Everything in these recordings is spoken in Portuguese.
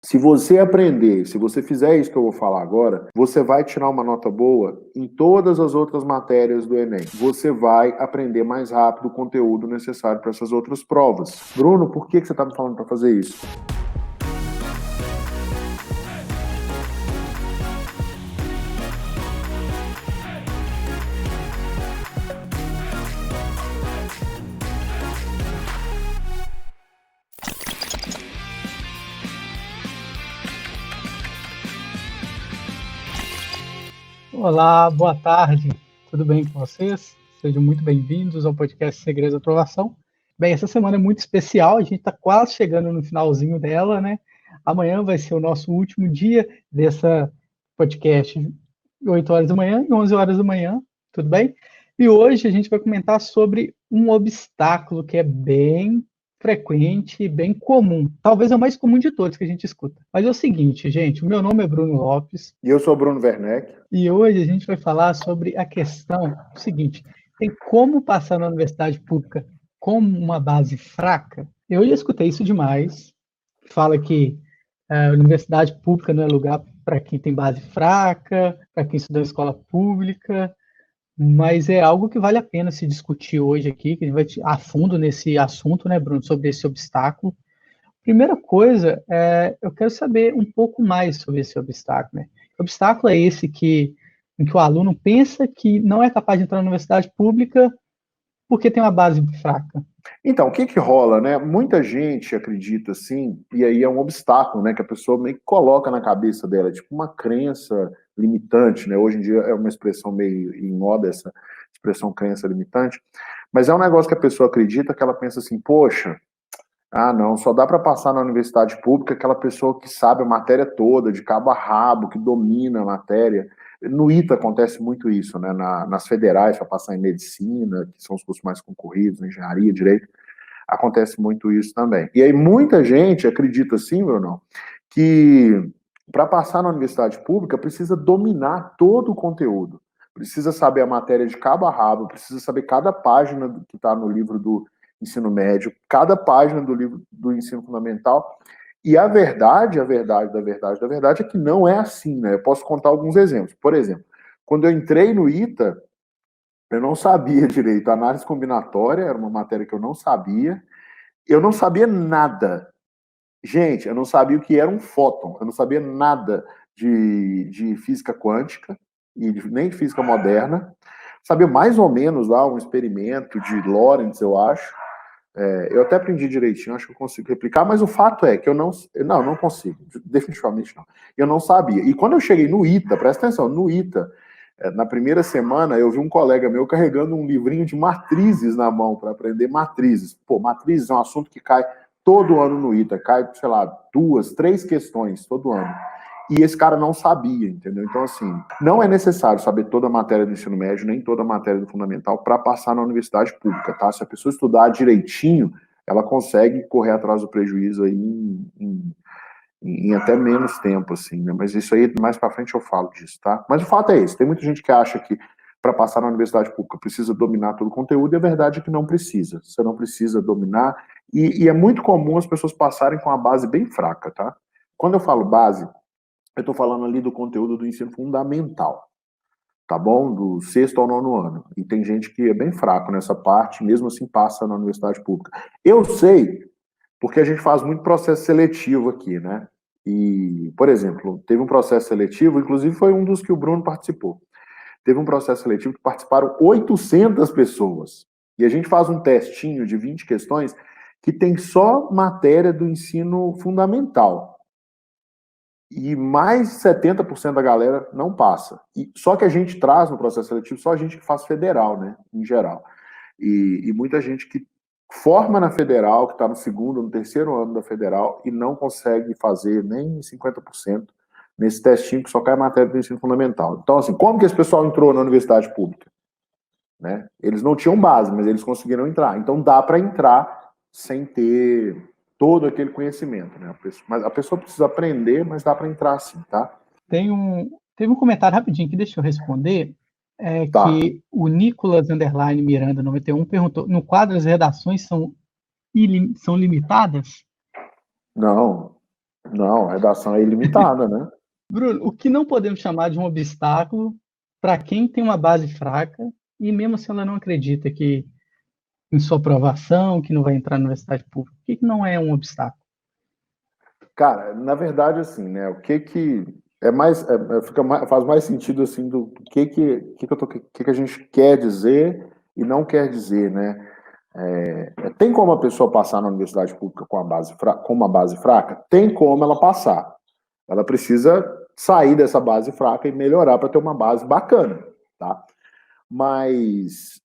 Se você aprender, se você fizer isso que eu vou falar agora, você vai tirar uma nota boa em todas as outras matérias do Enem. Você vai aprender mais rápido o conteúdo necessário para essas outras provas. Bruno, por que você está me falando para fazer isso? Olá, boa tarde, tudo bem com vocês? Sejam muito bem-vindos ao podcast Segredos da Aprovação. Bem, essa semana é muito especial, a gente está quase chegando no finalzinho dela, né? Amanhã vai ser o nosso último dia dessa podcast, 8 horas da manhã e 11 horas da manhã, tudo bem? E hoje a gente vai comentar sobre um obstáculo que é bem frequente e bem comum. Talvez é o mais comum de todos que a gente escuta. Mas é o seguinte, gente, o meu nome é Bruno Lopes. E eu sou Bruno Werneck. E hoje a gente vai falar sobre a questão seguinte: tem como passar na universidade pública com uma base fraca? Eu já escutei isso demais. Fala que a universidade pública não é lugar para quem tem base fraca, para quem estuda em escola pública, mas é algo que vale a pena se discutir hoje aqui, que a gente vai a fundo nesse assunto, né, Bruno, sobre esse obstáculo. Primeira coisa, eu quero saber um pouco mais sobre esse obstáculo, né? Que obstáculo é esse em que o aluno pensa que não é capaz de entrar na universidade pública porque tem uma base fraca? Então, o que rola, né? Muita gente acredita assim, e aí é um obstáculo, né? Que a pessoa meio que coloca na cabeça dela, tipo uma crença limitante, né? Hoje em dia é uma expressão meio em moda, essa expressão crença limitante, mas é um negócio que a pessoa acredita, que ela pensa assim, poxa, não, só dá para passar na universidade pública aquela pessoa que sabe a matéria toda, de cabo a rabo, que domina a matéria. No ITA acontece muito isso, né? Nas federais, para passar em medicina, que são os cursos mais concorridos, engenharia, direito, acontece muito isso também. E aí muita gente acredita assim, Bruno, que para passar na universidade pública precisa dominar todo o conteúdo. Precisa saber a matéria de cabo a rabo, precisa saber cada página que está no livro do ensino médio, cada página do livro do ensino fundamental. E a verdade é que não é assim, né? Eu posso contar alguns exemplos. Por exemplo, quando eu entrei no ITA, eu não sabia direito. A análise combinatória era uma matéria que eu não sabia. Eu não sabia nada. Gente, eu não sabia o que era um fóton. Eu não sabia nada de física quântica e nem de física moderna. Sabia mais ou menos lá um experimento de Lorentz, eu acho. Eu até aprendi direitinho, acho que eu consigo replicar, mas o fato é que eu não consigo, definitivamente não. Eu não sabia. E quando eu cheguei no ITA, presta atenção, no ITA, na primeira semana, eu vi um colega meu carregando um livrinho de matrizes na mão para aprender matrizes. Pô, matrizes é um assunto que cai todo ano no ITA, cai, sei lá, 2, 3 questões todo ano. E esse cara não sabia, entendeu? Então, assim, não é necessário saber toda a matéria do ensino médio, nem toda a matéria do fundamental para passar na universidade pública, tá? Se a pessoa estudar direitinho, ela consegue correr atrás do prejuízo aí em até menos tempo, assim, né? Mas isso aí, mais para frente eu falo disso, tá? Mas o fato é esse, tem muita gente que acha que para passar na universidade pública precisa dominar todo o conteúdo, e a verdade é que não precisa. Você não precisa dominar, e é muito comum as pessoas passarem com a base bem fraca, tá? Quando eu falo base, eu estou falando ali do conteúdo do ensino fundamental, tá bom? Do sexto ao nono ano. E tem gente que é bem fraco nessa parte, mesmo assim passa na universidade pública. Eu sei, porque a gente faz muito processo seletivo aqui, né? E, por exemplo, teve um processo seletivo, inclusive foi um dos que o Bruno participou. Teve um processo seletivo que participaram 800 pessoas. E a gente faz um testinho de 20 questões que tem só matéria do ensino fundamental. E mais de 70% da galera não passa. Só que a gente traz no processo seletivo só a gente que faz federal, né, em geral. E muita gente que forma na federal, que está no segundo, no terceiro ano da federal, e não consegue fazer nem 50% nesse testinho que só cai matéria do ensino fundamental. Então, assim, como que esse pessoal entrou na universidade pública? Né? Eles não tinham base, mas eles conseguiram entrar. Então, dá para entrar sem ter todo aquele conhecimento, né? Mas a pessoa precisa aprender, mas dá para entrar sim, tá? Teve um comentário rapidinho que deixa eu responder, Tá. que o Nicolas Underline Miranda 91 perguntou: no quadro as redações são limitadas? Não. Não, a redação é ilimitada, né? Bruno, o que não podemos chamar de um obstáculo para quem tem uma base fraca e mesmo se ela não acredita que em sua aprovação, que não vai entrar na universidade pública, o que não é um obstáculo? Cara, na verdade, assim, né? O que que é mais, faz mais sentido assim do que a gente quer dizer e não quer dizer, né? Tem como a pessoa passar na universidade pública com com uma base fraca? Tem como ela passar. Ela precisa sair dessa base fraca e melhorar para ter uma base bacana, tá? Mas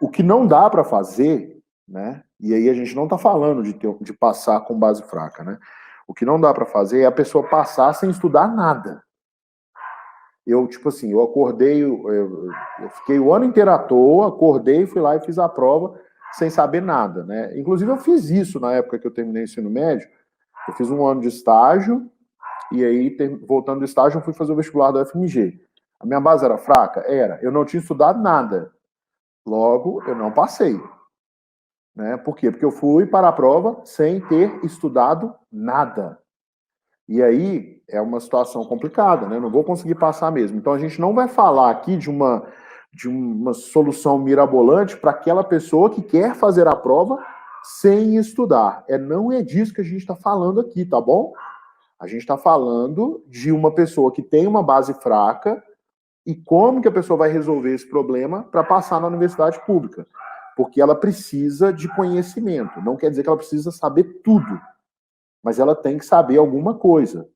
o que não dá para fazer, né? E aí a gente não está falando de passar com base fraca, né? O que não dá para fazer é a pessoa passar sem estudar nada. Eu, tipo assim, eu acordei, eu fiquei o ano inteiro à toa, acordei, fui lá e fiz a prova sem saber nada, né? Inclusive eu fiz isso na época que eu terminei o ensino médio. Eu fiz um ano de estágio e aí, voltando do estágio, eu fui fazer o vestibular da UFMG. A minha base era fraca? Era. Eu não tinha estudado nada. Logo, eu não passei. Né? Por quê? Porque eu fui para a prova sem ter estudado nada. E aí é uma situação complicada, né? Eu não vou conseguir passar mesmo. Então a gente não vai falar aqui de uma solução mirabolante para aquela pessoa que quer fazer a prova sem estudar. Não é disso que a gente está falando aqui, tá bom? A gente está falando de uma pessoa que tem uma base fraca e como que a pessoa vai resolver esse problema para passar na universidade pública. Porque ela precisa de conhecimento. Não quer dizer que ela precisa saber tudo, mas ela tem que saber alguma coisa.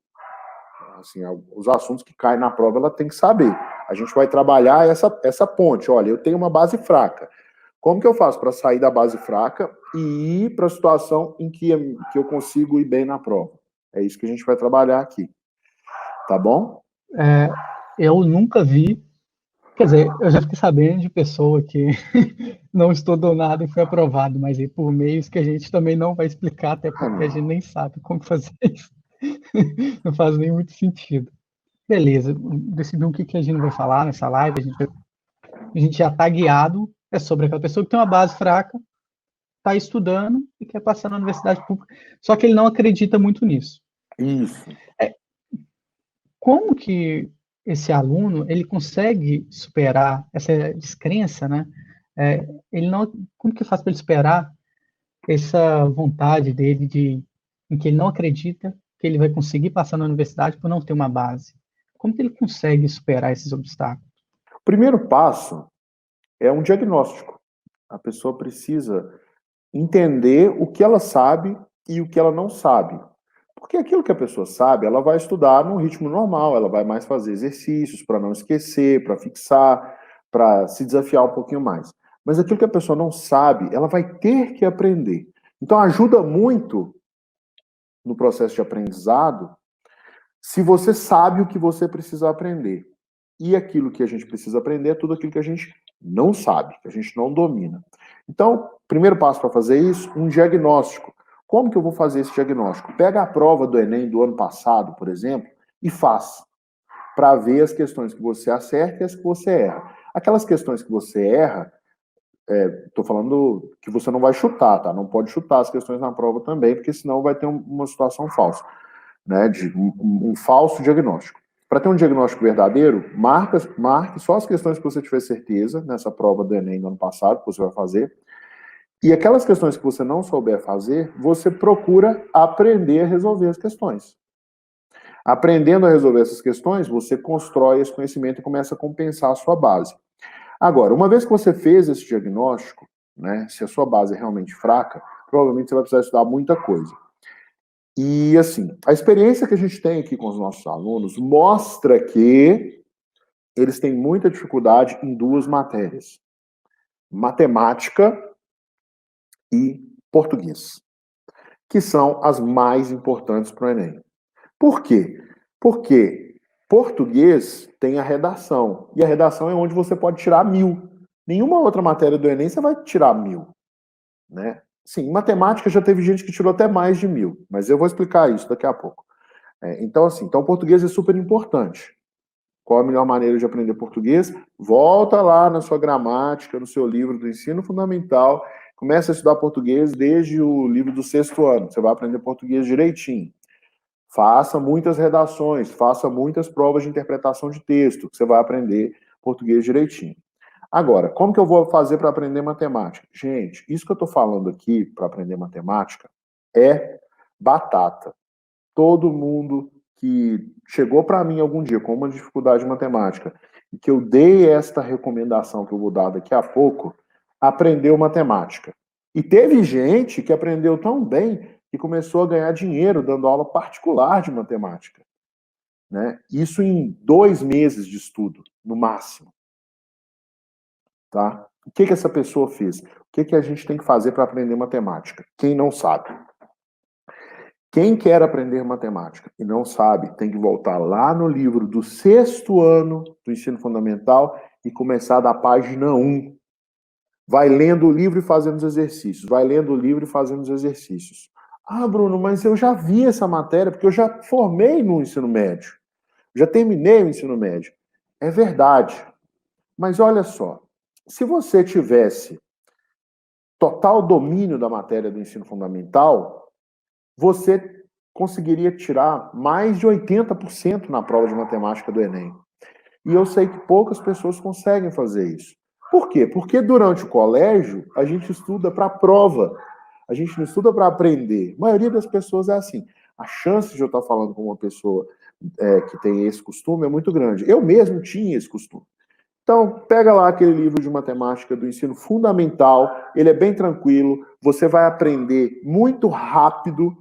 Assim, os assuntos que caem na prova, ela tem que saber. A gente vai trabalhar essa ponte. Olha, eu tenho uma base fraca. Como que eu faço para sair da base fraca e ir para a situação em que eu consigo ir bem na prova? É isso que a gente vai trabalhar aqui. Tá bom? Eu nunca vi, quer dizer, eu já fiquei sabendo de pessoa que não estudou nada e foi aprovado, mas aí por meios que a gente também não vai explicar, até porque a gente nem sabe como fazer isso. Não faz nem muito sentido. Beleza, decidir o que que a gente vai falar nessa live, a gente já está guiado, é sobre aquela pessoa que tem uma base fraca, está estudando e quer passar na universidade pública, só que ele não acredita muito nisso. Isso. Como que esse aluno ele consegue superar essa descrença, né? Ele não, como que faz para ele superar essa vontade dele em que ele não acredita que ele vai conseguir passar na universidade por não ter uma base? Como que ele consegue superar esses obstáculos? O primeiro passo é um diagnóstico. A pessoa precisa entender o que ela sabe e o que ela não sabe. Porque aquilo que a pessoa sabe, ela vai estudar num ritmo normal, ela vai mais fazer exercícios para não esquecer, para fixar, para se desafiar um pouquinho mais. Mas aquilo que a pessoa não sabe, ela vai ter que aprender. Então ajuda muito no processo de aprendizado se você sabe o que você precisa aprender. E aquilo que a gente precisa aprender é tudo aquilo que a gente não sabe, que a gente não domina. Então, primeiro passo para fazer isso, um diagnóstico. Como que eu vou fazer esse diagnóstico? Pega a prova do Enem do ano passado, por exemplo, e faz, para ver as questões que você acerta e as que você erra. Aquelas questões que você erra, estou falando que você não vai chutar, tá? Não pode chutar as questões na prova também, porque senão vai ter uma situação falsa, né? De um falso diagnóstico. Para ter um diagnóstico verdadeiro, marque só as questões que você tiver certeza nessa prova do Enem do ano passado, que você vai fazer. E aquelas questões que você não souber fazer, você procura aprender a resolver as questões. Aprendendo a resolver essas questões, você constrói esse conhecimento e começa a compensar a sua base. Agora, uma vez que você fez esse diagnóstico, né, se a sua base é realmente fraca, provavelmente você vai precisar estudar muita coisa. E, assim, a experiência que a gente tem aqui com os nossos alunos mostra que eles têm muita dificuldade em duas matérias: matemática e português, que são as mais importantes para o Enem. Por quê? Porque português tem a redação, e a redação é onde você pode tirar 1000. Nenhuma outra matéria do Enem você vai tirar 1000, né? Sim, em matemática já teve gente que tirou até mais de 1000, mas eu vou explicar isso daqui a pouco. Então, assim, então português é super importante. Qual a melhor maneira de aprender português? Volta lá na sua gramática, no seu livro do ensino fundamental, começa a estudar português desde o livro do 6º ano. Você vai aprender português direitinho. Faça muitas redações, faça muitas provas de interpretação de texto, que você vai aprender português direitinho. Agora, como que eu vou fazer para aprender matemática? Gente, isso que eu estou falando aqui para aprender matemática é batata. Todo mundo que chegou para mim algum dia com uma dificuldade de matemática e que eu dei esta recomendação que eu vou dar daqui a pouco, aprendeu matemática. E teve gente que aprendeu tão bem que começou a ganhar dinheiro dando aula particular de matemática. Né? Isso em 2 meses de estudo, no máximo. Tá? O que essa pessoa fez? O que a gente tem que fazer para aprender matemática? Quem não sabe? Quem quer aprender matemática e não sabe, tem que voltar lá no livro do 6º ano do ensino fundamental e começar da página 1. Vai lendo o livro e fazendo os exercícios. Vai lendo o livro e fazendo os exercícios. Ah, Bruno, mas eu já vi essa matéria, porque eu já formei no ensino médio. Já terminei o ensino médio. É verdade. Mas olha só, se você tivesse total domínio da matéria do ensino fundamental, você conseguiria tirar mais de 80% na prova de matemática do Enem. E eu sei que poucas pessoas conseguem fazer isso. Por quê? Porque durante o colégio, a gente estuda para a prova. A gente não estuda para aprender. A maioria das pessoas é assim. A chance de eu estar falando com uma pessoa que tem esse costume é muito grande. Eu mesmo tinha esse costume. Então, pega lá aquele livro de matemática do ensino fundamental, ele é bem tranquilo, você vai aprender muito rápido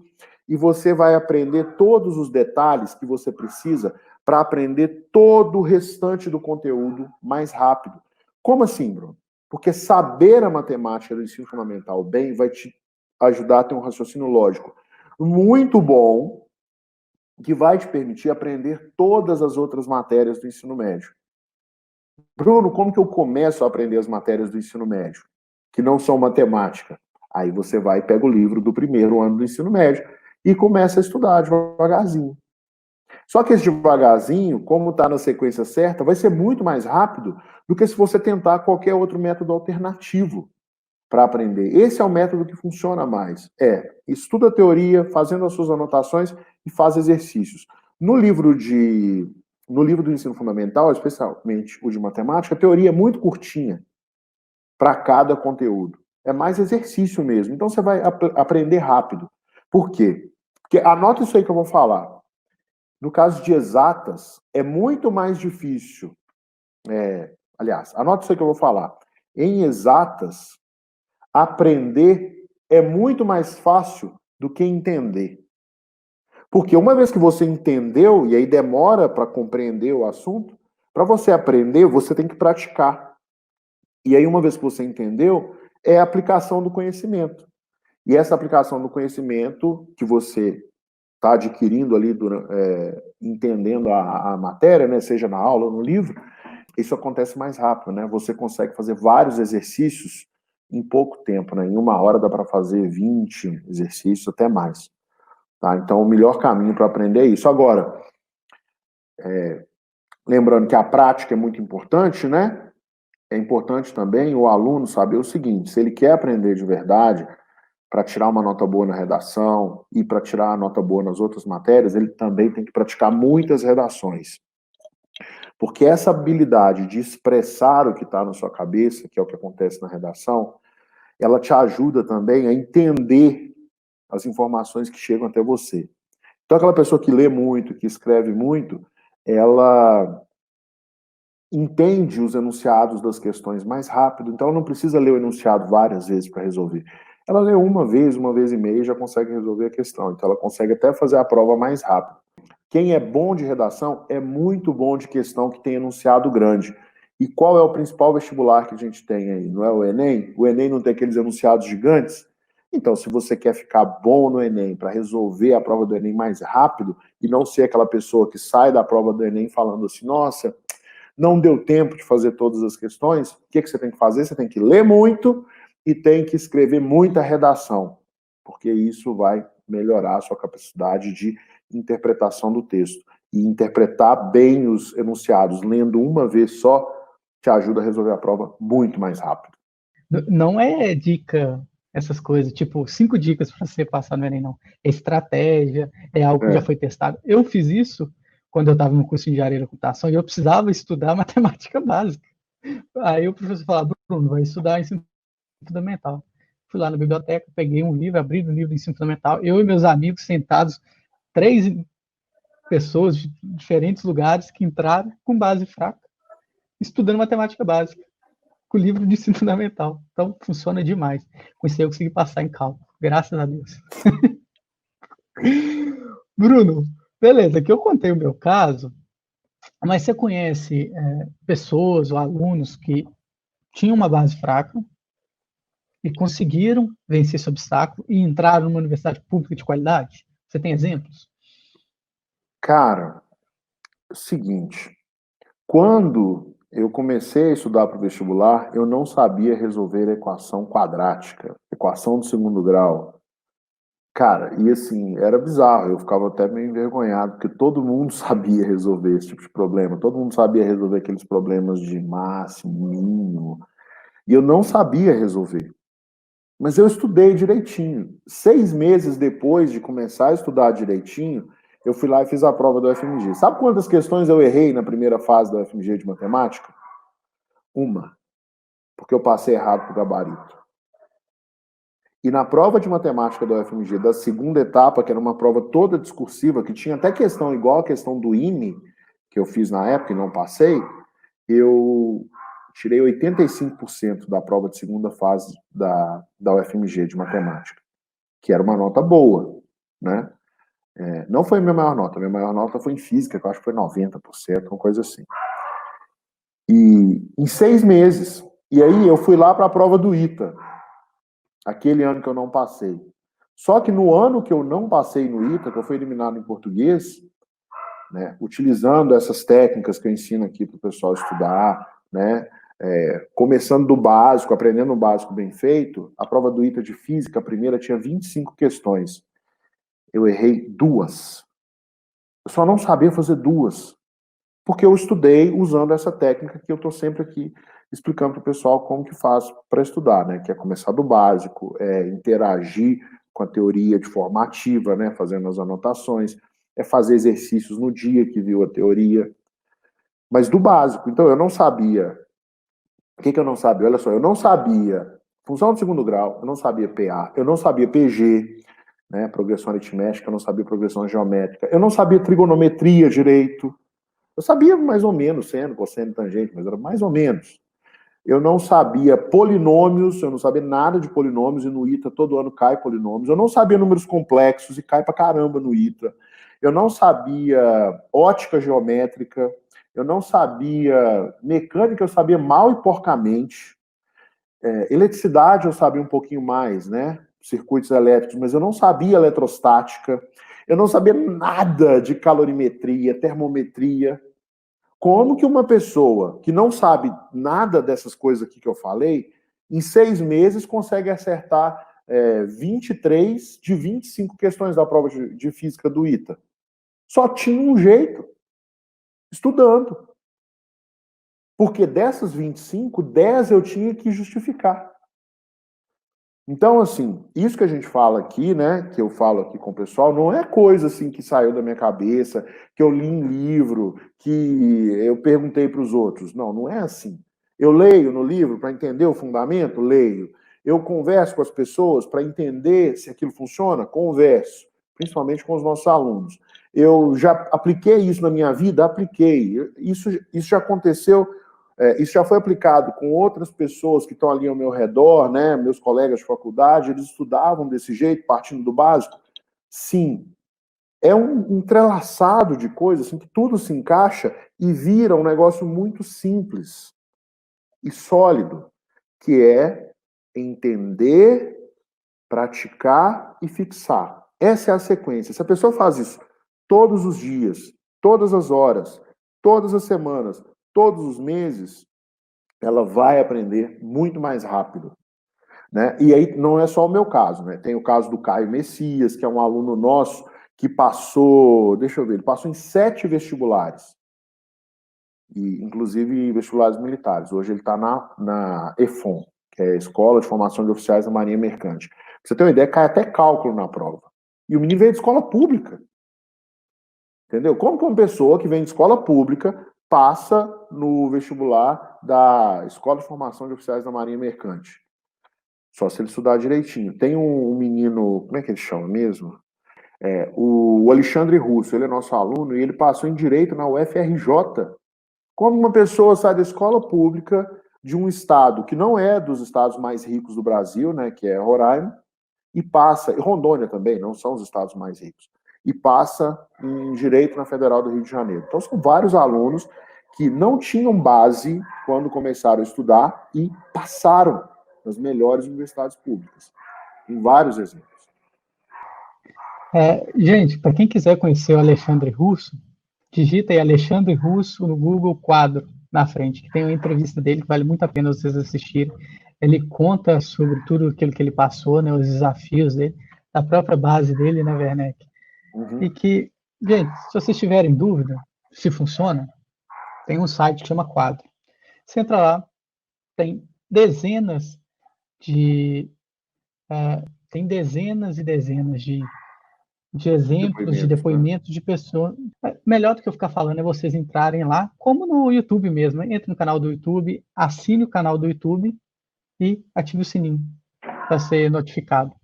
e você vai aprender todos os detalhes que você precisa para aprender todo o restante do conteúdo mais rápido. Como assim, Bruno? Porque saber a matemática do ensino fundamental bem vai te ajudar a ter um raciocínio lógico muito bom, que vai te permitir aprender todas as outras matérias do ensino médio. Bruno, como que eu começo a aprender as matérias do ensino médio, que não são matemática? Aí você vai e pega o livro do 1º ano do ensino médio e começa a estudar devagarzinho. Só que esse devagarzinho, como está na sequência certa, vai ser muito mais rápido do que se você tentar qualquer outro método alternativo para aprender. Esse é o método que funciona mais. Estuda a teoria, fazendo as suas anotações e faz exercícios. No livro do ensino fundamental, especialmente o de matemática, a teoria é muito curtinha para cada conteúdo. É mais exercício mesmo. Então você vai aprender rápido. Por quê? Porque anota isso aí que eu vou falar. No caso de exatas, é muito mais difícil. Aliás, anota isso aí que eu vou falar. Em exatas, aprender é muito mais fácil do que entender. Porque uma vez que você entendeu, e aí demora para compreender o assunto, para você aprender, você tem que praticar. E aí, uma vez que você entendeu, é a aplicação do conhecimento. E essa aplicação do conhecimento que você está adquirindo ali, entendendo a matéria, né, seja na aula ou no livro, isso acontece mais rápido, né? Você consegue fazer vários exercícios em pouco tempo, né? Em 1 hora dá para fazer 20 exercícios, até mais. Tá? Então, o melhor caminho para aprender é isso. Agora, lembrando que a prática é muito importante, né? É importante também o aluno saber o seguinte: se ele quer aprender de verdade, para tirar uma nota boa na redação e para tirar a nota boa nas outras matérias, ele também tem que praticar muitas redações. Porque essa habilidade de expressar o que está na sua cabeça, que é o que acontece na redação, ela te ajuda também a entender as informações que chegam até você. Então, aquela pessoa que lê muito, que escreve muito, ela entende os enunciados das questões mais rápido, então ela não precisa ler o enunciado várias vezes para resolver. Ela lê uma vez e meia e já consegue resolver a questão, então ela consegue até fazer a prova mais rápido. Quem é bom de redação é muito bom de questão que tem enunciado grande. E qual é o principal vestibular que a gente tem aí? Não é o Enem? O Enem não tem aqueles enunciados gigantes? Então, se você quer ficar bom no Enem para resolver a prova do Enem mais rápido e não ser aquela pessoa que sai da prova do Enem falando assim, nossa, não deu tempo de fazer todas as questões, o que você tem que fazer? Você tem que ler muito e tem que escrever muita redação, porque isso vai melhorar a sua capacidade de interpretação do texto. E interpretar bem os enunciados, lendo uma vez só, te ajuda a resolver a prova muito mais rápido. Não é dica essas coisas, tipo, 5 dicas para você passar no Enem, não. É estratégia, é algo que já foi testado. Eu fiz isso quando eu estava no curso de engenharia da computação e eu precisava estudar matemática básica. Aí o professor falava, Bruno, vai estudar ensino fundamental. Fui lá na biblioteca, peguei um livro, abri o livro de ensino fundamental, eu e meus amigos sentados, 3 pessoas de diferentes lugares que entraram com base fraca, estudando matemática básica, com o livro de ensino fundamental. Então, funciona demais. Com isso aí eu consegui passar em cálculo, graças a Deus. Bruno, beleza, aqui eu contei o meu caso, mas você conhece pessoas ou alunos que tinham uma base fraca e conseguiram vencer esse obstáculo e entraram numa universidade pública de qualidade? Você tem exemplos? Cara, é o seguinte, quando eu comecei a estudar para o vestibular, eu não sabia resolver a equação quadrática, equação do segundo grau. Cara, e assim, era bizarro, eu ficava até meio envergonhado, porque todo mundo sabia resolver esse tipo de problema, todo mundo sabia resolver aqueles problemas de máximo, mínimo, e eu não sabia resolver. Mas eu estudei direitinho. 6 meses depois de começar a estudar direitinho, eu fui lá e fiz a prova do UFMG. Sabe quantas questões eu errei na primeira fase do UFMG de matemática? Uma, porque eu passei errado pro gabarito. E na prova de matemática do UFMG, da segunda etapa, que era uma prova toda discursiva, que tinha até questão igual a questão do IME, que eu fiz na época e não passei, eu tirei 85% da prova de segunda fase da UFMG de matemática, que era uma nota boa, né? Não foi a minha maior nota foi em física, que eu acho que foi 90%, uma coisa assim. E em 6 meses. E aí eu fui lá para a prova do ITA, aquele ano que eu não passei. Só que no ano que eu não passei no ITA, que eu fui eliminado em português, né, utilizando essas técnicas que eu ensino aqui para o pessoal estudar, né, começando do básico, aprendendo o básico bem feito, a prova do ITA de física, a primeira, tinha 25 questões. Eu errei 2. Eu só não sabia fazer 2, porque eu estudei usando essa técnica que eu estou sempre aqui explicando para o pessoal como que faz para estudar, né? Que é começar do básico, interagir com a teoria de formativa, né? Fazendo as anotações, fazer exercícios no dia que viu a teoria, mas do básico. Então eu não sabia. O que eu não sabia? Olha só, eu não sabia função de segundo grau, eu não sabia PA, eu não sabia PG, né? Progressão aritmética, eu não sabia progressão geométrica, eu não sabia trigonometria direito. Eu sabia mais ou menos seno, cosseno, tangente, mas era mais ou menos. Eu não sabia polinômios, eu não sabia nada de polinômios, e no ITA todo ano cai polinômios. Eu não sabia números complexos, e cai pra caramba no ITA. Eu não sabia ótica geométrica, eu não sabia mecânica, eu sabia mal e porcamente. Eletricidade eu sabia um pouquinho mais, né? Circuitos elétricos, mas eu não sabia eletrostática, eu não sabia nada de calorimetria, termometria. Como que uma pessoa que não sabe nada dessas coisas aqui que eu falei, em 6 meses consegue acertar 23 de 25 questões da prova de física do ITA? Só tinha um jeito, estudando. Porque dessas 25, 10 eu tinha que justificar. Então, assim, isso que a gente fala aqui, né, que eu falo aqui com o pessoal, não é coisa assim que saiu da minha cabeça, que eu li em livro, que eu perguntei para os outros. Não, não é assim. Eu leio no livro para entender o fundamento? Leio. Eu converso com as pessoas para entender se aquilo funciona? Converso, principalmente com os nossos alunos. Eu já apliquei isso na minha vida? Apliquei. Isso já aconteceu. Isso já foi aplicado com outras pessoas que estão ali ao meu redor, né? Meus colegas de faculdade, eles estudavam desse jeito, partindo do básico? Sim. É um entrelaçado de coisas, assim, que tudo se encaixa e vira um negócio muito simples e sólido, que é entender, praticar e fixar. Essa é a sequência. Se a pessoa faz isso todos os dias, todas as horas, todas as semanas, todos os meses, ela vai aprender muito mais rápido, né? E aí não é só o meu caso, né? Tem o caso do Caio Messias, que é um aluno nosso que passou, deixa eu ver, ele passou em 7 vestibulares, e inclusive vestibulares militares. Hoje ele está na EFON, que é a Escola de Formação de Oficiais da Marinha Mercante. Pra você ter uma ideia, cai até cálculo na prova. E o menino veio de escola pública. Entendeu? Como que uma pessoa que vem de escola pública passa no vestibular da Escola de Formação de Oficiais da Marinha Mercante? Só se ele estudar direitinho. Tem um menino, como é que ele chama mesmo? O Alexandre Russo, ele é nosso aluno e ele passou em Direito na UFRJ. Como uma pessoa sai da escola pública de um estado que não é dos estados mais ricos do Brasil, né, que é Roraima, e passa, e Rondônia também, não são os estados mais ricos, e passa em Direito na Federal do Rio de Janeiro. Então são vários alunos que não tinham base quando começaram a estudar e passaram nas melhores universidades públicas. Tem vários exemplos. Gente, para quem quiser conhecer o Alexandre Russo, digita aí Alexandre Russo no Google Quadro na frente, que tem uma entrevista dele que vale muito a pena vocês assistirem. Ele conta sobre tudo aquilo que ele passou, né, os desafios dele, da própria base dele, né, Werneck? Uhum. E que, gente, se vocês tiverem dúvida se funciona, tem um site que chama Quadro. Você entra lá, tem dezenas de tem dezenas e dezenas de exemplos, de depoimentos de pessoas. Melhor do que eu ficar falando é vocês entrarem lá, como no YouTube mesmo. Entre no canal do YouTube, assine o canal do YouTube e ative o sininho para ser notificado.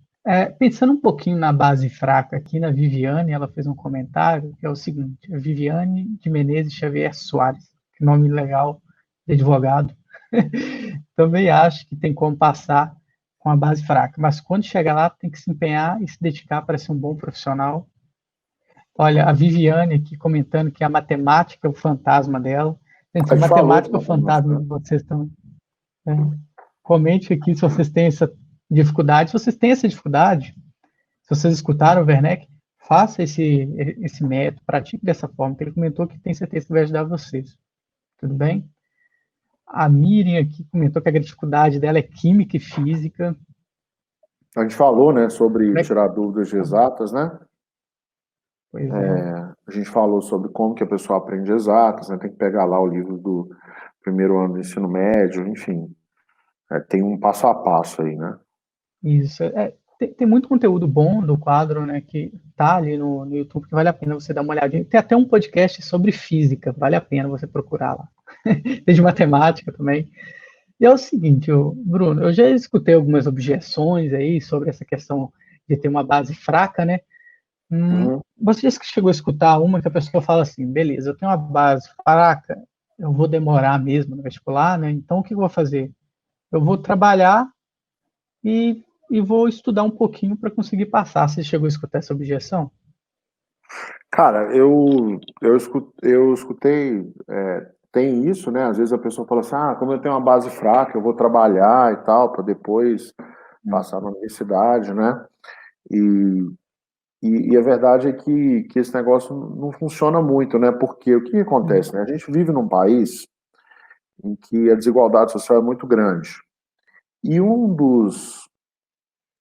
Pensando um pouquinho na base fraca aqui, na Viviane, ela fez um comentário que é o seguinte: a Viviane de Menezes Xavier Soares, que nome legal de advogado. Também acho que tem como passar com a base fraca, mas quando chegar lá tem que se empenhar e se dedicar para ser um bom profissional. Olha, a Viviane aqui comentando que a matemática é o fantasma dela. Gente, se a matemática é o fantasma de vocês também. Comente aqui se vocês têm essa dificuldade. Se vocês têm essa dificuldade, se vocês escutaram o Werneck, faça esse método, pratique dessa forma, que ele comentou que tem certeza que vai ajudar vocês. Tudo bem? A Miriam aqui comentou que a dificuldade dela é química e física. A gente falou, né, sobre tirar dúvidas de exatas, né? Pois é. A gente falou sobre como que a pessoa aprende exatas, né? Tem que pegar lá o livro do primeiro ano do ensino médio, enfim. Tem um passo a passo aí, né? Isso. Tem muito conteúdo bom do quadro, né, que tá ali no YouTube, que vale a pena você dar uma olhadinha. Tem até um podcast sobre física, vale a pena você procurar lá. Tem de matemática também. E é o seguinte, Bruno, eu já escutei algumas objeções aí sobre essa questão de ter uma base fraca, né? Você disse que chegou a escutar uma que a pessoa fala assim, beleza, eu tenho uma base fraca, eu vou demorar mesmo no vestibular, né? Então o que eu vou fazer? Eu vou trabalhar e vou estudar um pouquinho para conseguir passar. Você chegou a escutar essa objeção? Cara, eu escutei, tem isso, né? Às vezes a pessoa fala assim, como eu tenho uma base fraca, eu vou trabalhar e tal, para depois passar na universidade, né? E a verdade é que esse negócio não funciona muito, né? Porque o que acontece, né? A gente vive num país em que a desigualdade social é muito grande. E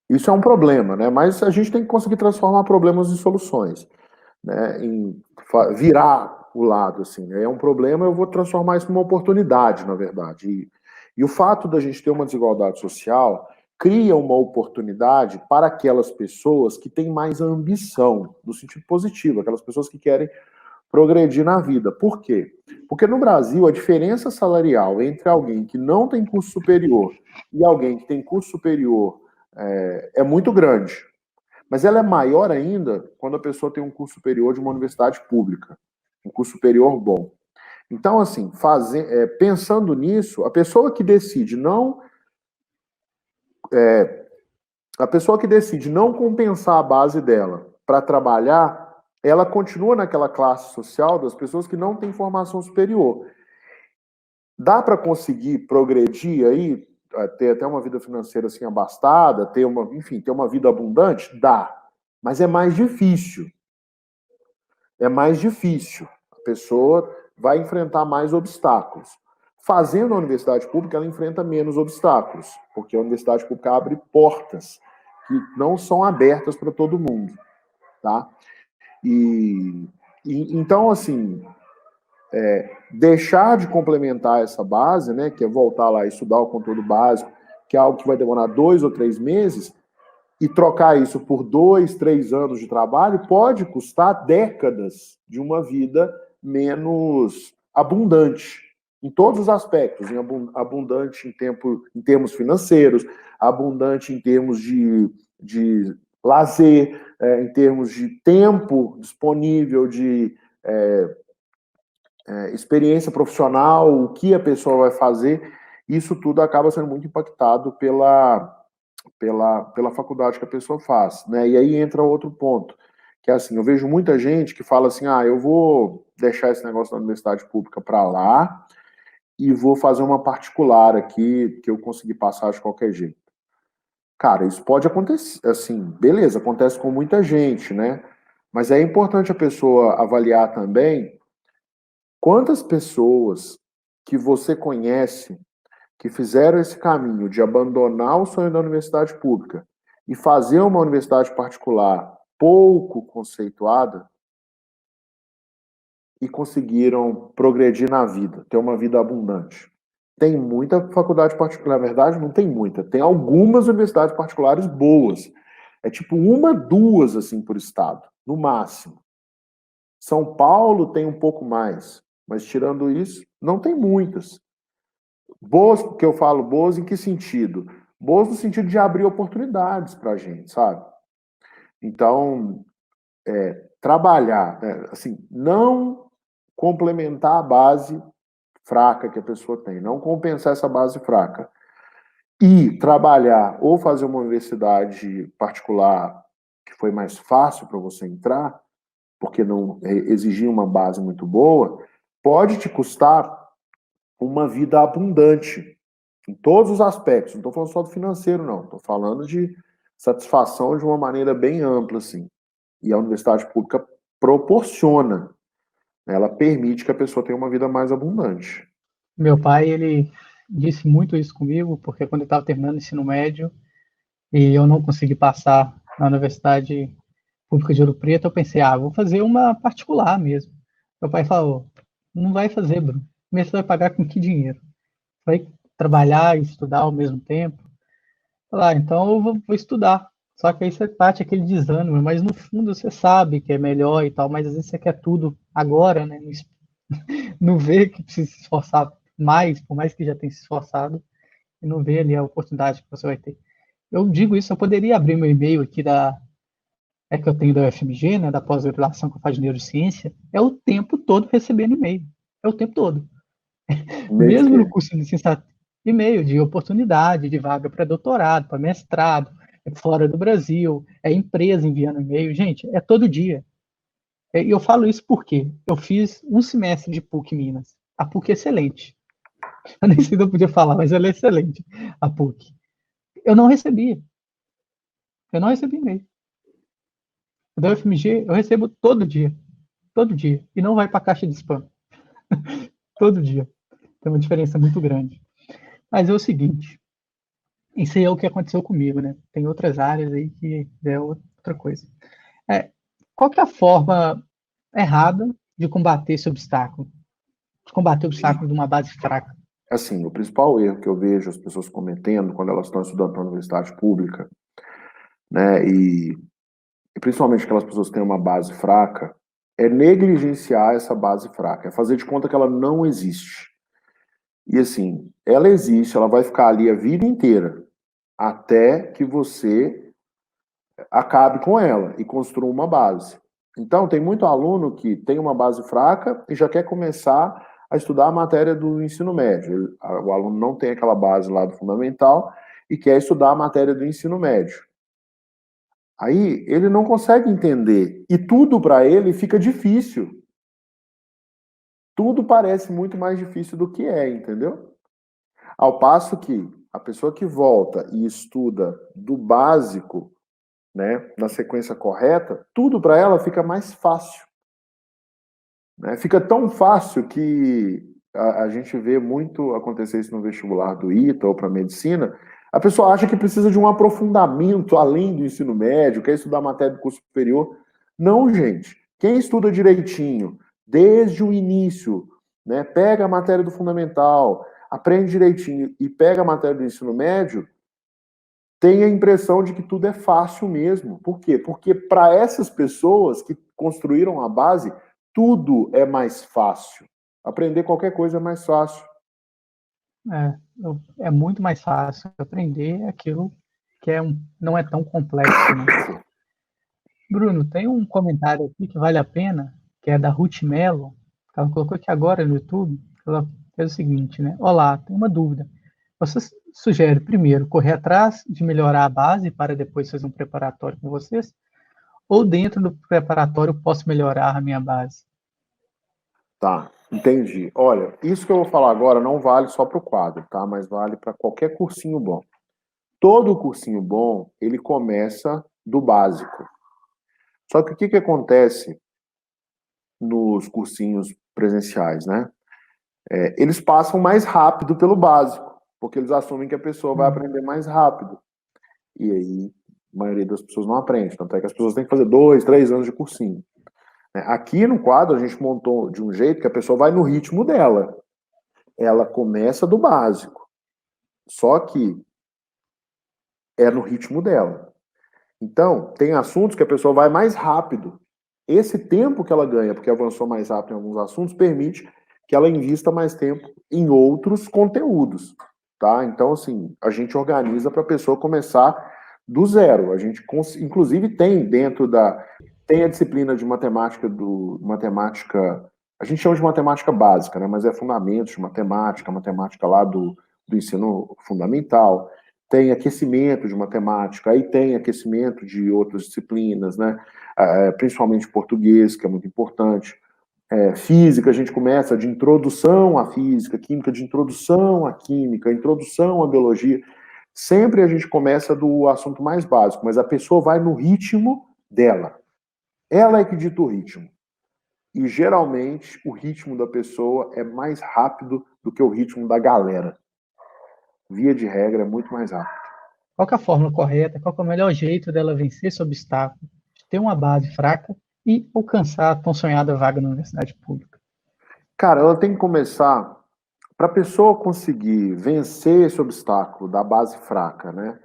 isso é um problema, né? Mas a gente tem que conseguir transformar problemas em soluções, né? Virar o lado, assim, né? É um problema, eu vou transformar isso numa oportunidade, na verdade. E o fato da gente ter uma desigualdade social cria uma oportunidade para aquelas pessoas que têm mais ambição, no sentido positivo, aquelas pessoas que querem progredir na vida. Por quê? Porque no Brasil, a diferença salarial entre alguém que não tem curso superior e alguém que tem curso superior é muito grande. Mas ela é maior ainda quando a pessoa tem um curso superior de uma universidade pública, um curso superior bom. Então, assim, pensando nisso, a pessoa que decide não compensar a base dela para trabalhar, ela continua naquela classe social das pessoas que não têm formação superior. Dá para conseguir progredir aí, ter até uma vida financeira assim abastada, ter uma vida abundante? Dá. Mas é mais difícil. É mais difícil. A pessoa vai enfrentar mais obstáculos. Fazendo a universidade pública, ela enfrenta menos obstáculos, porque a universidade pública abre portas que não são abertas para todo mundo, tá? Então, assim, deixar de complementar essa base, né, que é voltar lá e estudar o conteúdo básico, que é algo que vai demorar 2 ou 3 meses, e trocar isso por 2, 3 anos de trabalho pode custar décadas de uma vida menos abundante, em todos os aspectos, abundante em termos financeiros, abundante em termos de lazer, em termos de tempo disponível, de experiência profissional, o que a pessoa vai fazer, isso tudo acaba sendo muito impactado pela faculdade que a pessoa faz, né? E aí entra outro ponto, que é assim, eu vejo muita gente que fala assim, eu vou deixar esse negócio da universidade pública para lá e vou fazer uma particular aqui, que eu consegui passar de qualquer jeito. Cara, isso pode acontecer, assim, beleza, acontece com muita gente, né? Mas é importante a pessoa avaliar também quantas pessoas que você conhece que fizeram esse caminho de abandonar o sonho da universidade pública e fazer uma universidade particular pouco conceituada e conseguiram progredir na vida, ter uma vida abundante. Tem muita faculdade particular, na verdade não tem muita, tem algumas universidades particulares boas. É tipo uma, duas assim por estado, no máximo. São Paulo tem um pouco mais, mas tirando isso, não tem muitas. Boas, que eu falo boas em que sentido? Boas no sentido de abrir oportunidades para a gente, sabe? Então, trabalhar, né? Assim, não complementar a base fraca que a pessoa tem, não compensar essa base fraca. E trabalhar ou fazer uma universidade particular que foi mais fácil para você entrar, porque não exigia uma base muito boa, pode te custar uma vida abundante em todos os aspectos. Não estou falando só do financeiro, não. Estou falando de satisfação de uma maneira bem ampla, assim. E a universidade pública proporciona, né? Ela permite que a pessoa tenha uma vida mais abundante. Meu pai, ele disse muito isso comigo, porque quando eu estava terminando o ensino médio e eu não consegui passar na Universidade Pública de Ouro Preto, eu pensei, vou fazer uma particular mesmo. Meu pai falou, não vai fazer, Bruno. Primeiro você vai pagar com que dinheiro? Vai trabalhar e estudar ao mesmo tempo? Então eu vou estudar. Só que aí você bate aquele desânimo, mas no fundo você sabe que é melhor e tal, mas às vezes você quer tudo agora, né? Não vê que precisa se esforçar mais, por mais que já tenha se esforçado, e não vê ali a oportunidade que você vai ter. Eu digo isso, eu poderia abrir meu e-mail aqui que eu tenho da UFMG, né, da pós-graduação que eu faço de neurociência, é o tempo todo recebendo e-mail. É o tempo todo. Meio de Mesmo quê? no curso de licenciatura, e-mail de oportunidade, de vaga para doutorado, para mestrado, fora do Brasil, é empresa enviando e-mail. Gente, é todo dia. E eu falo isso porque eu fiz um semestre de PUC Minas. A PUC é excelente. Eu nem sei se eu podia falar, mas ela é excelente, a PUC. Eu não recebia. Eu não recebi e-mail. Da UFMG eu recebo todo dia. Todo dia. E não vai para a caixa de spam. Todo dia. Tem uma diferença muito grande. Mas é o seguinte, isso aí é o que aconteceu comigo, né? Tem outras áreas aí que é outra coisa. Qual que é a forma errada de combater esse obstáculo? De combater o obstáculo de uma base fraca? Assim, o principal erro que eu vejo as pessoas cometendo quando elas estão estudando para a universidade pública, né, e principalmente aquelas pessoas que têm uma base fraca, é negligenciar essa base fraca, é fazer de conta que ela não existe. E assim, ela existe, ela vai ficar ali a vida inteira, até que você acabe com ela e construa uma base. Então, tem muito aluno que tem uma base fraca e já quer começar a estudar a matéria do ensino médio. O aluno não tem aquela base lá do fundamental e quer estudar a matéria do ensino médio. Aí ele não consegue entender e tudo para ele fica difícil. Tudo parece muito mais difícil do que é, entendeu? Ao passo que a pessoa que volta e estuda do básico, né, na sequência correta, tudo para ela fica mais fácil. Né? Fica tão fácil que a gente vê muito acontecer isso no vestibular do ITA ou para medicina. A pessoa acha que precisa de um aprofundamento além do ensino médio, quer estudar matéria do curso superior. Não, gente. Quem estuda direitinho, desde o início, né, pega a matéria do fundamental, aprende direitinho e pega a matéria do ensino médio, tem a impressão de que tudo é fácil mesmo. Por quê? Porque para essas pessoas que construíram a base, tudo é mais fácil. Aprender qualquer coisa é mais fácil. É muito mais fácil aprender aquilo que não é tão complexo, né? Bruno, tem um comentário aqui que vale a pena, que é da Ruth Mello. Ela colocou aqui agora no YouTube. Ela fez o seguinte, né? Olá, tem uma dúvida. Você sugere, primeiro, correr atrás de melhorar a base para depois fazer um preparatório com vocês? Ou dentro do preparatório posso melhorar a minha base? Tá, entendi. Olha, isso que eu vou falar agora não vale só para o quadro, tá? Mas vale para qualquer cursinho bom. Todo cursinho bom, ele começa do básico. Só que o que acontece nos cursinhos presenciais, né? Eles passam mais rápido pelo básico, porque eles assumem que a pessoa vai aprender mais rápido. E aí, a maioria das pessoas não aprende. Tanto é que as pessoas têm que fazer 2, 3 anos de cursinho. Aqui no quadro, a gente montou de um jeito que a pessoa vai no ritmo dela. Ela começa do básico. Só que é no ritmo dela. Então, tem assuntos que a pessoa vai mais rápido. Esse tempo que ela ganha, porque avançou mais rápido em alguns assuntos, permite que ela invista mais tempo em outros conteúdos, tá? Então, assim, a gente organiza para a pessoa começar do zero. A gente, inclusive, tem dentro da... Tem a disciplina de matemática a gente chama de matemática básica, né? Mas é fundamentos de matemática, matemática lá do ensino fundamental. Tem aquecimento de matemática, aí tem aquecimento de outras disciplinas, né? Principalmente português, que é muito importante. Física, a gente começa de introdução à física, química de introdução à química, introdução à biologia. Sempre a gente começa do assunto mais básico, mas a pessoa vai no ritmo dela. Ela é que dita o ritmo. E geralmente o ritmo da pessoa é mais rápido do que o ritmo da galera. Via de regra, é muito mais rápido. Qual que é a fórmula correta? Qual que é o melhor jeito dela vencer esse obstáculo, ter uma base fraca e alcançar a tão sonhada vaga na universidade pública? Cara, ela tem que começar, para a pessoa conseguir vencer esse obstáculo da base fraca, né,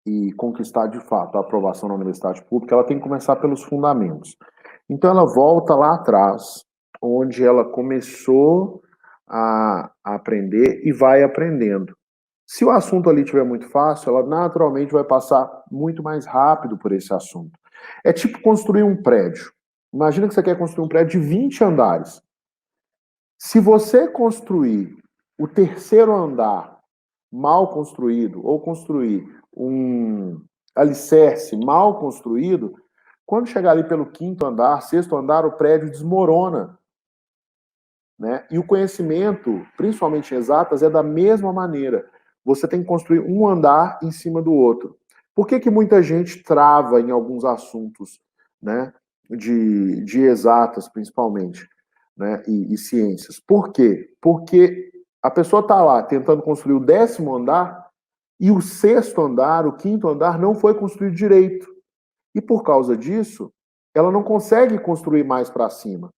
e conquistar de fato a aprovação na universidade pública, ela tem que começar pelos fundamentos. Então ela volta lá atrás, onde ela começou a aprender e vai aprendendo. Se o assunto ali tiver muito fácil, ela naturalmente vai passar muito mais rápido por esse assunto. É tipo construir um prédio. Imagina que você quer construir um prédio de 20 andares. Se você construir o terceiro andar mal construído, ou construir um alicerce mal construído, quando chegar ali pelo quinto andar, sexto andar, o prédio desmorona. Né? E o conhecimento, principalmente em exatas, é da mesma maneira. Você tem que construir um andar em cima do outro. Por que muita gente trava em alguns assuntos, né, de exatas, principalmente, né, e ciências? Por quê? Porque a pessoa está lá tentando construir o 10º andar e o sexto andar, o quinto andar, não foi construído direito. E por causa disso, ela não consegue construir mais para cima.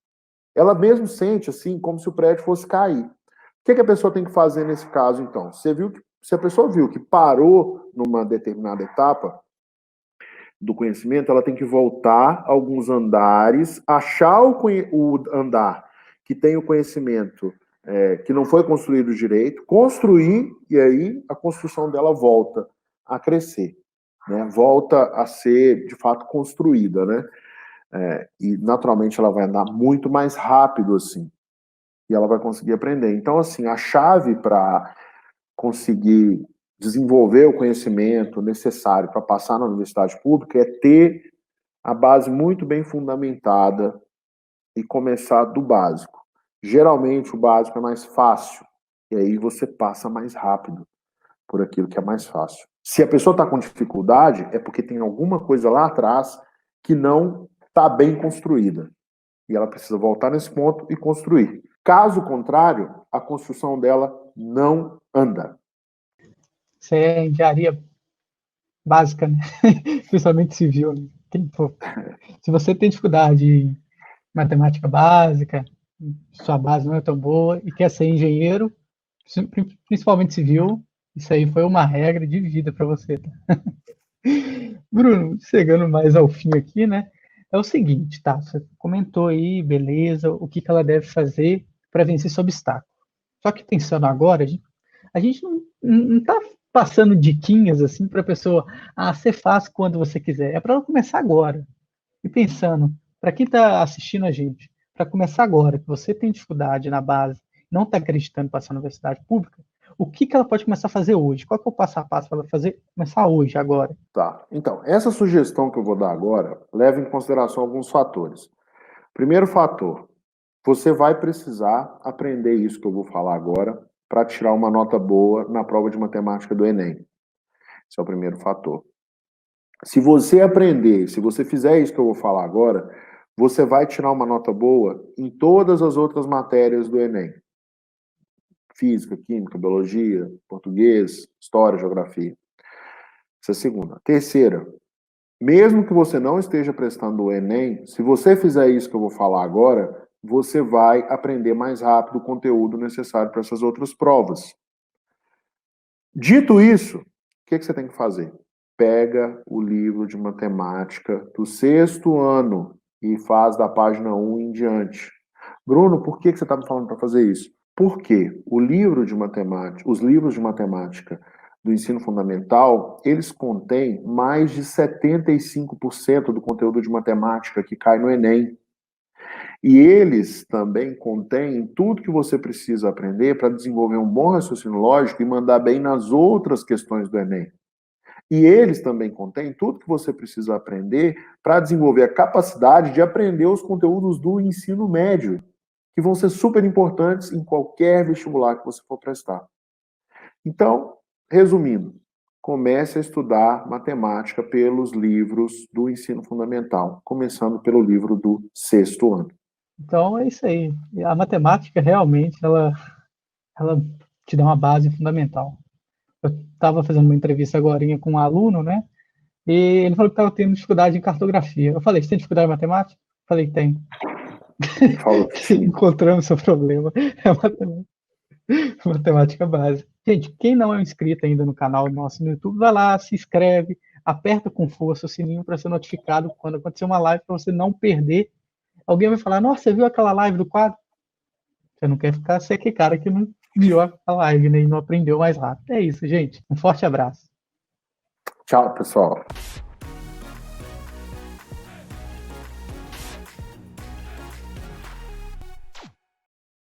Ela mesmo sente assim, como se o prédio fosse cair. O que a pessoa tem que fazer nesse caso, então? Se a pessoa viu que parou numa determinada etapa do conhecimento, ela tem que voltar alguns andares, achar o andar que tem o conhecimento que não foi construído direito, construir, e aí a construção dela volta a crescer, né? Volta a ser, de fato, construída, né? E naturalmente ela vai andar muito mais rápido assim. E ela vai conseguir aprender. Então, assim, a chave para conseguir desenvolver o conhecimento necessário para passar na universidade pública é ter a base muito bem fundamentada e começar do básico. Geralmente o básico é mais fácil, e aí você passa mais rápido por aquilo que é mais fácil. Se a pessoa está com dificuldade, é porque tem alguma coisa lá atrás que não está bem construída. E ela precisa voltar nesse ponto e construir. Caso contrário, a construção dela não anda. Isso é engenharia básica, né? Principalmente civil. Né? Se você tem dificuldade em matemática básica, sua base não é tão boa e quer ser engenheiro, principalmente civil, Isso aí foi uma regra de vida para você, tá? Bruno, chegando mais ao fim aqui, né? É o seguinte, tá? Você comentou aí, beleza, o que que ela deve fazer para vencer esse obstáculo. Só que pensando agora, a gente não tá passando diquinhas assim para a pessoa, você faz quando você quiser. É para ela começar agora. E pensando, para quem está assistindo a gente, para começar agora, que você tem dificuldade na base, não está acreditando em passar na universidade pública, o que que ela pode começar a fazer hoje? Qual que é o passo a passo para ela fazer, começar hoje, agora? Tá. Então, essa sugestão que eu vou dar agora leva em consideração alguns fatores. Primeiro fator, você vai precisar aprender isso que eu vou falar agora para tirar uma nota boa na prova de matemática do Enem. Esse é o primeiro fator. Se você aprender, se você fizer isso que eu vou falar agora, você vai tirar uma nota boa em todas as outras matérias do Enem. Física, química, biologia, português, história, geografia. Essa é a segunda. Terceira, mesmo que você não esteja prestando o Enem, se você fizer isso que eu vou falar agora, você vai aprender mais rápido o conteúdo necessário para essas outras provas. Dito isso, o que você tem que fazer? Pega o livro de matemática do 6º ano e faz da página 1 em diante. Bruno, por que você está me falando para fazer isso? Porque o livro de matemática, os livros de matemática do ensino fundamental, eles contêm mais de 75% do conteúdo de matemática que cai no Enem. E eles também contêm tudo que você precisa aprender para desenvolver um bom raciocínio lógico e mandar bem nas outras questões do Enem. E eles também contêm tudo que você precisa aprender para desenvolver a capacidade de aprender os conteúdos do ensino médio, que vão ser super importantes em qualquer vestibular que você for prestar. Então, resumindo, comece a estudar matemática pelos livros do ensino fundamental, começando pelo livro do 6º ano. Então é isso aí. A matemática realmente ela te dá uma base fundamental. Eu estava fazendo uma entrevista agora com um aluno, né? E ele falou que estava tendo dificuldade em cartografia. Eu falei, você tem dificuldade em matemática? Eu falei, tem. Falou que sim. Encontramos seu problema. É matemática básica. Gente, quem não é inscrito ainda no canal nosso no YouTube, vai lá, se inscreve, aperta com força o sininho para ser notificado quando acontecer uma live, para você não perder. Alguém vai falar, nossa, você viu aquela live do quadro? Você não quer ficar ser aquele cara que não viu a live, né, e não aprendeu mais rápido. É isso, gente. Um forte abraço. Tchau, pessoal.